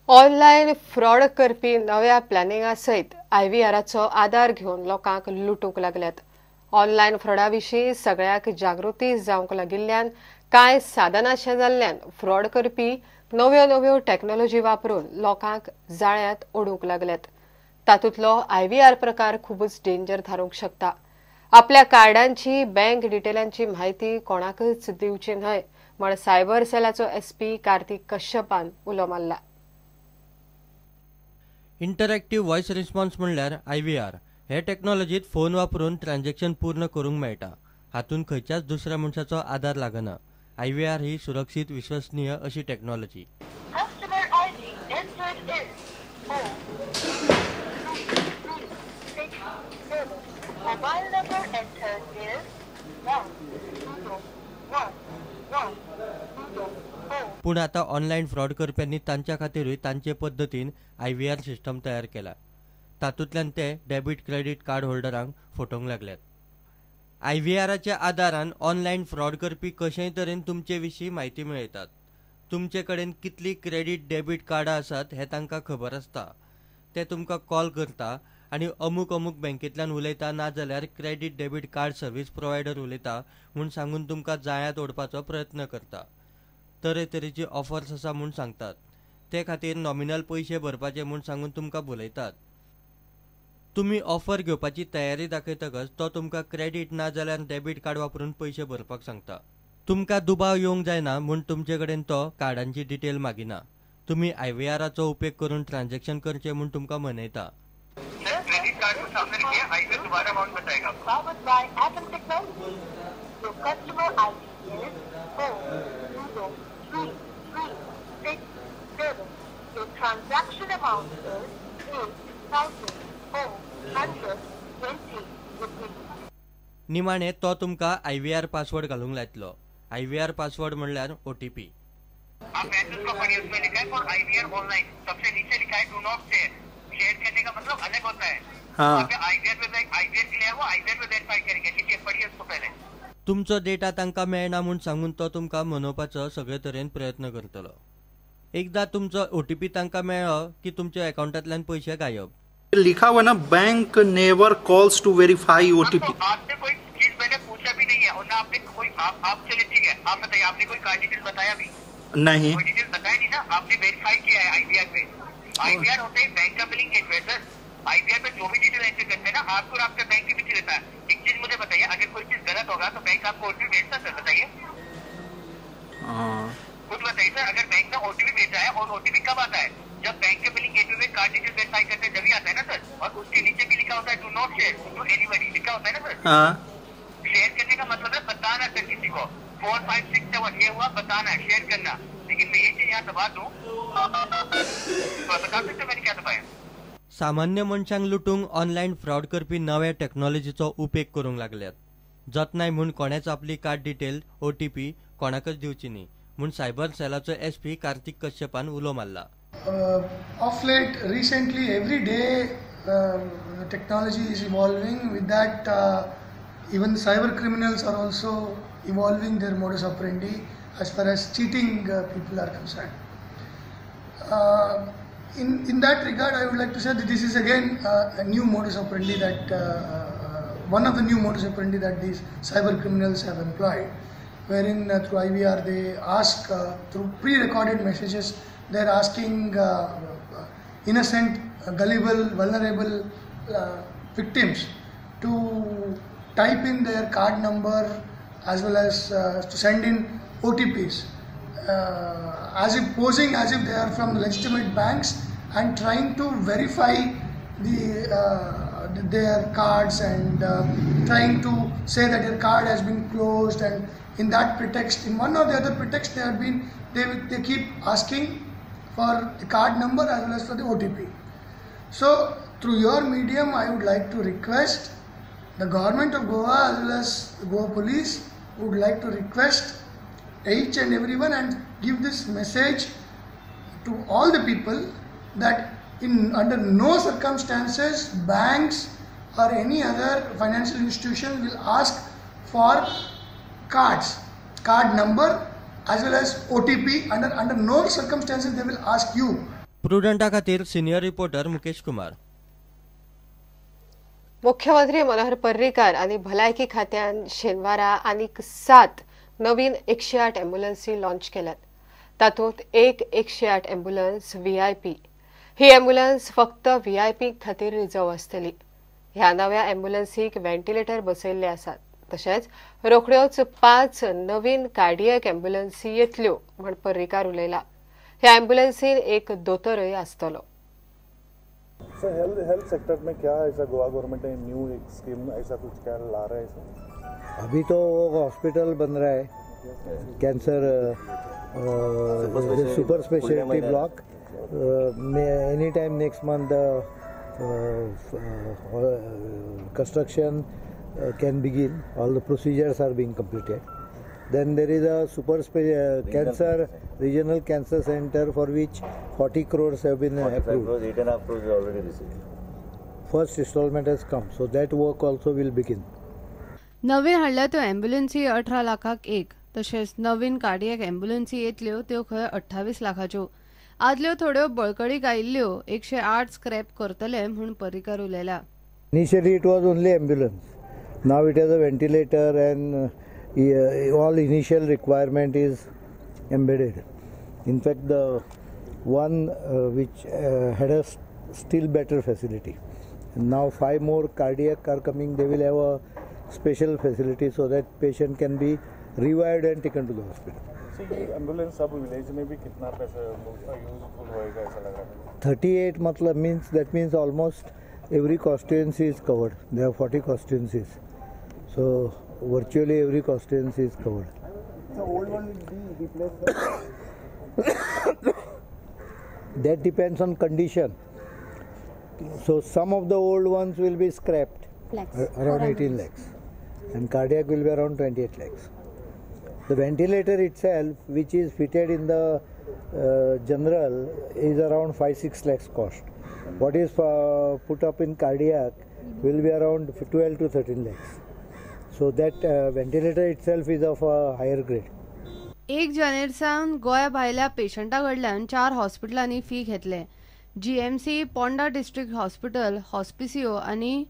Online fraud करपी नव्या प्लॅनिंगा सयत IVRचो आधार घेवन लोकांक लुटूंक लागल्यात. ऑनलायन फ्रॉडाविशीं सगळ्याक जागृती जावंक लागिल्ल्यान कांय साधनांचें जाल्ल्यान फ्रॉड करपी नव्यो टॅक्नॉलॉजी वापरून लोकांक जाळ्यांत ओडूंक लागल्यात. तातूंतलो IVR प्रकार खूबच डेंजर थारूंक शकता. आपल्या कार्डांची बँक डिटेलांची म्हायती कोणाकच दिवची न्हय म्हण सायबर सेलाचो SP कार्तिक कश्यपान उलो मारला. इंटरॅक्टिव्ह व्हॉइस रिस्पॉन्स म्हणल्यार IVR हे टॅक्नॉलॉजीत फोन वापरून ट्रान्झॅक्शन पूर्ण करूंक मेळटा. हातूंत खंयच्याच दुसऱ्या मनशाचो आधार लागना. IVR ही सुरक्षीत विश्वसनीय अशी टॅक्नॉलॉजी. पूण आता ऑनलायन फ्रॉड करप्यांनी तांच्या खातीरूय तांचे पद्दतीन IVR सिस्टम तयार केला. तातूंतल्यान ते डेबिट क्रेडिट कार्ड होल्डरांक फटोवंक लागल्यात. IVRच्या आदारान ऑनलायन फ्रॉड करपी कशेय तरेन तुमचे विशीं म्हायती मेळयतात. तुमचे कडेन कितली क्रेडिट डेबिट कार्डां आसात हें तांकां खबर आसता. ते तुमकां कॉल करता आनी अमूक बँकेंतल्यान उलयता नाजाल्यार credit debit card service provider उलयता म्हूण सांगून तुमकां जाळ्यांत ओडपाचो प्रयत्न करता. तरेतरेची ऑफर्स आसा म्हूण सांगतात. ते खातीर नॉमिनल पयशे भरपाचे म्हूण सांगून तुमकां भुलयतात. तुमी ऑफर घेवपाची तयारी दाखयतकच तो तुमकां क्रेडिट नाजाल्यार डेबिट कार्ड वापरून पयशे भरपाक सांगता. तुमकां दुबाव येवंक जायना म्हूण तुमचे कडेन तो कार्डांची डिटेल मागिना. तुमी IVRचो उपेग करून ट्रान्झॅक्शन करचें म्हूण तुमकां मनयता. क्रेडिट कार्ड को सामने रखिए, IVR दोबारा अमाउंट बताएगा. Powered by Atom Technology. Your customer ID is 403367. Your transaction amount is 8,420 rupees. निमाणे तो तुमकां IVR पासवर्ड घालूंक लायतलो. IVR पासवर्ड म्हणल्यार OTP. आप मैसेज को पढ़िए, उसमें लिखा है फॉर IVR ऑनलाइन. सबसे नीचे लिखा है डू नॉट शेयर. शेयर करने का मतलब अलग होता है. हाँ. IVR पे IVR के लिए वो IVR पे वेरीफाई करेंगे. नीचे पढ़िए उसको पहले. तुमचो डेटा तांकां मेळना म्हूण सांगून तो तुमकां मनोवपाचो सगळे तरेन प्रयत्न करतलो. एकदां तुमचो OTP तांकां मेळ्ळो की तुमच्या अकाउंटांतल्यान पयशे गायब. लिखा हुआ ना bank never calls to verify OTP. आपने कोई चीज मैंने पूछा भी नहीं है और ना आपने कोई आप चलिए ठीक है, आप बताइए आपने कोई कार्ड डिटेल बताया भी नहीं. कोई डिटेल बताया नहीं ना. आपने वेरीफाई किया है IVR पे. IVR होता है बैंक का बिलिंग गेटवे सर. IVR पे जो भी डिटेल एंटर करते हैं ना आपको आपका बैंक के पीछे रहता है. एक चीज मुझे बताइए, अगर कोई चीज गलत होगा तो बैंक आपको OTP भेजता सर, बताइए. खुद बताइए सर, अगर बैंक ने OTP भेजा है और OTP कब आता है? जब बैंक के बिलिंग गेटवे में कार्ड डिटेल वेरीफाई करते हैं जब आता है ना सर. और उसके नीचे भी लिखा होता है do not share to anybody लिखा होता है ना सर. शेयर करने का मतलब है बताना सर किसी को. 4 5 6 7 ये हुआ बताना है, शेयर करना. लेकिन मैं ये चीज यहाँ दबा दूं तो बता सकते मैंने क्या दबाया. सामान्य मनशांक लुटूंक ऑनलायन फ्रॉड करपी नव्या टॅक्नॉलॉजीचो उपेग करूंक लागल्यात. जतनाय म्हूण कोणेच आपली कार्ड डिटेल OTP कोणाकच दिवची न्ही म्हूण सायबर सेलाचो SP कार्तिक कश्यपान उलो मारला. Of late, recently, every day, the technology is evolving. With that, even cyber criminals are also evolving their modus operandi as far as cheating people are concerned. In that regard, I would like to say that this is again a new modus operandi that one of the new modus operandi that these cyber criminals have employed, wherein through IVR they ask through pre-recorded messages. They're asking innocent, gullible, vulnerable victims to type in their card number as well as to send in OTPs, as if posing as if they are from legitimate banks and trying to verify their cards and trying to say that their card has been closed, and in that pretext, in one or the other pretext, they keep asking for the card number as well as for the OTP. So through your medium, I would like to request the government of Goa as well as the Goa police would like to request each and everyone and give this message to all the people that under no circumstances banks or any other financial institution will ask for card number as well as OTP. Under no circumstances they will ask you. प्रुडंटा खातीर senior reporter Mukesh Kumar. मुख्यमंत्री मनोहर पर्रीकार आणि भलायकी खात्यान शेनवारा आनीक 7 नवीन 108 अँब्युलन्सी launch केल्यात. तातूंत एक 108 अँब्युलन्स व्हीआयपी. ही अँब्युलन्स फक्त व्हीआयपी खातीर रिझर्व आसतली. ह्या नव्या अँब्युलन्सीक व्हेंटिलेटर बसयल्ले आसात. तशेंच रोखड्योच 5 नवीन कार्डियक अँब्युलन्सी येतल्यो म्हण पर्रीकार उलयला. ह्या अँब्युलन्सीन एक दोतोरय आसतलो. हेल्थ सेक्टर में क्या ऐसा गोवा गवर्नमेंट ने न्यू एक स्कीम ऐसा कुछ क्या ला रहा है सर? अभी तो हॉस्पिटल बन रहा है, कैंसर सुपर स्पेशलिटी ब्लॉक में any time next month construction can begin. All the procedures are being completed. Then there is a cancer regional cancer center for which 40 crores have been approved. 8.5 crores already received. First installment has come, so that work also will begin. नवीन हाडल्या त्यो अँब्युलन्सी 18 लाखाक एक. तशेंच नवीन cardiac अँब्युलन्सी येतल्यो त्यो खंय 28 लाखाच्यो. आदल्यो थोड्यो बळकळीक आयिल्ल्यो 108 scrap करतले म्हूण Parrikar उलयला. Initially it was only ambulance. Now it has a ventilator and all initial requirement is embedded. In fact, the one which had a still better facility. And now 5 more cardiac are coming. They will have a special facility so that patient can be revived and taken to the hospital. So ये ambulance सब village में भी कितना पैसा useful होएगा ऐसा लग रहा है? 38 मतलब means almost every constituency is covered. There are 40 constituencies. So virtually every constituency is covered. The old one will be replaced. That depends on condition. So some of the old ones will be scrapped, around 18 lakhs, and cardiac will be around 28 lakhs. The ventilator itself, which is fitted in the general, is around 5-6 lakhs cost. What is put up in cardiac will be around 12 to 13 lakhs. So that ventilator itself is of a higher grade. 1 जानेरसान गोंया भायल्या पेशंटा कडल्यान 4 हॉस्पिटलांनी फी घेतले. GMC, Ponda district hospital, Hospicio आनी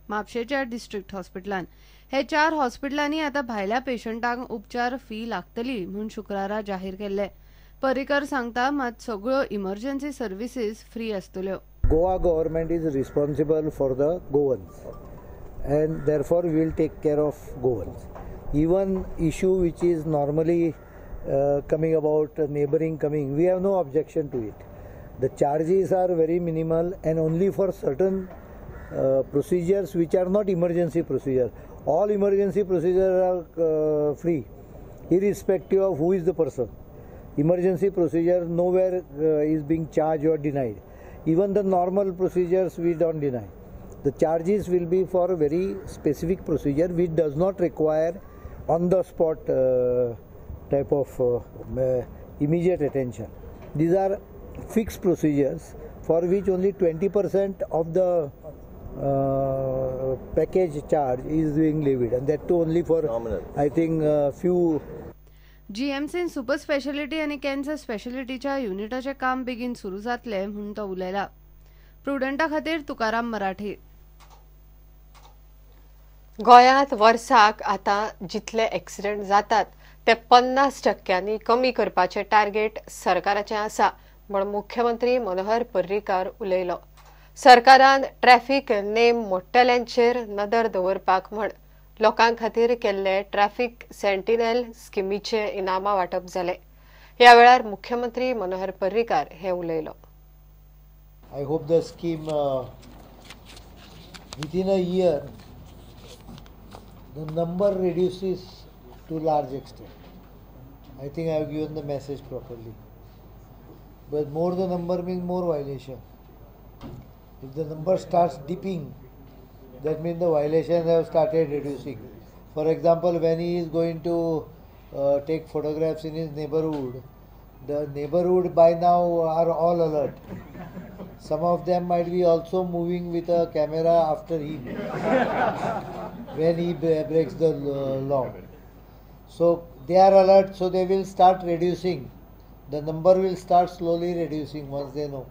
म्हापशेच्या district हॉस्पिटलान हे 4 हॉस्पिटलांनी आता भायल्या पेशंटांक उपचार फी लागतली म्हूण शुक्रारा जाहीर केल्ले. पर्रीकर सांगता मात सगळ्यो इमर्जन्सी सर्विसीस फ्री आसतल्यो. Goa government is responsible for the Goans and therefore we will take care of Goans. Even issue which is normally coming about neighboring coming, we have no objection to it. The charges are very minimal and only for certain procedures which are not emergency procedures. All emergency procedures are free, irrespective of who is the person. Emergency procedure nowhere is being charged or denied. Even the normal procedures we don't deny. The charges will be for a very specific procedure which does not require on the spot type of immediate attention. These are fixed procedures for which only 20% of the package charge is being levied, and that too only for nominal. I think few. जीएमसीन super speciality आणि cancer स्पेशालिटीच्या युनिटाचे काम बेगीन सुरू जातले म्हणून तो उलयला. प्रुडंटा खातीर तुकाराम मराठी. गोंयांत वर्साक आतां जितले एक्सिडेंट जातात ते 50% कमी करपाचे टार्गेट सरकाराचे आसा म्हण मुख्यमंत्री मनोहर पर्रीकार उलयलो. सरकारान ट्रॅफिक नेम मोडटल्यांचेर नदर दवरपाक म्हण लोकां खातीर केल्ले ट्रॅफिक सेंटिनल स्किमीचे इनामां वांटप जाले. ह्या वेळार मुख्यमंत्री मनोहर पर्रीकार हे उलयलो. I hope the scheme within a year the number reduces to large extent. I think I have given the message properly. But more the number means more violation. If the number starts dipping, that means the violations have started reducing. For example, when he is going to take photographs in his neighborhood, the neighborhood by now are all alert. Some of them might be also moving with a camera after him when he breaks the law. So they are alert, so they will start reducing The number will start slowly reducing once they know.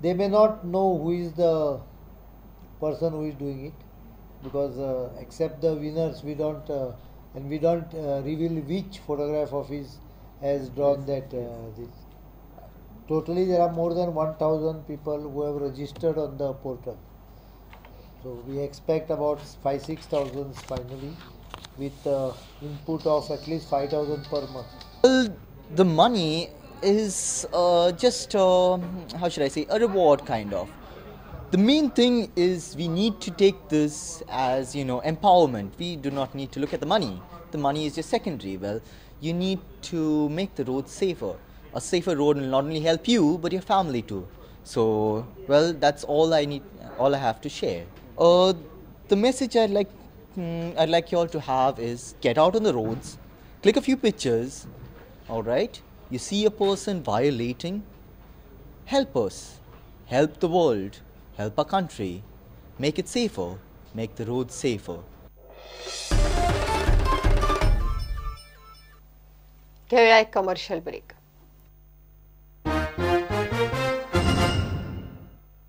They may not know who is the person who is doing it, because except the winners we don't reveal which photograph of his has drawn that this. Totally there are more than 1,000 people who have registered on the portal. So we expect about 5,000-6,000 finally, with input of at least 5,000 per month. Well, the money is just how should I say, a reward kind of. The main thing is we need to take this as, empowerment. We do not need to look at the money. The money is just secondary. Well, you need to make the road safer. A safer road will not only help you but your family too. So, well, that's all I have to share. The message I'd like you all to have is get out on the roads, click a few pictures. All right, you see a person violating, help us, help the world, help our country, make it safer, make the roads safer. घेऊया एक commercial break.